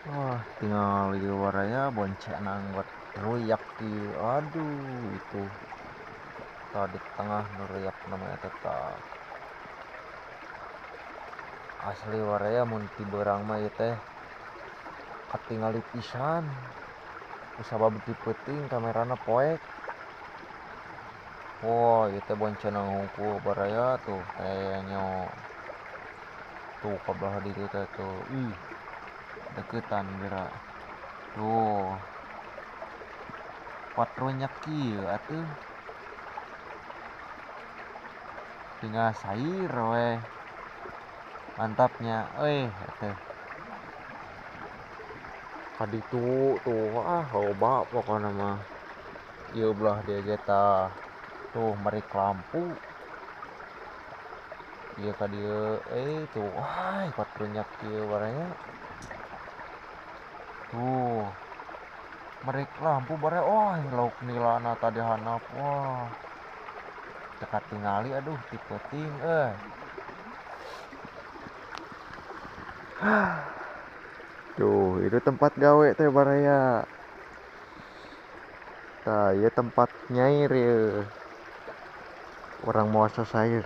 Wah, tinggal di waraya boncenang buat ruyak di aduh itu tadi tengah nuriak namanya tetap asli waraya mun ti beurang mah ieu teh katingali pisan kusabab ti peuting kamerana poek. Wah, ieu teh boncenang hungkul baraya tuh kayaknya tuh kabelah ditu teh tuh deketan geura tuh patronyak kieu atuh tinggal sair we mantapnya atuh kaditu tuh loba pokona mah ieu belah dia ge tah tuh merik lampu ieu ka dieu tuh patronyak kieu baranya tuh merik lampu bare lauk nilana tadi handap teu katingali aduh ti peuting tuh itu tempat gawe teh baraya tah ieu tempat nyair ieu orang moasa sair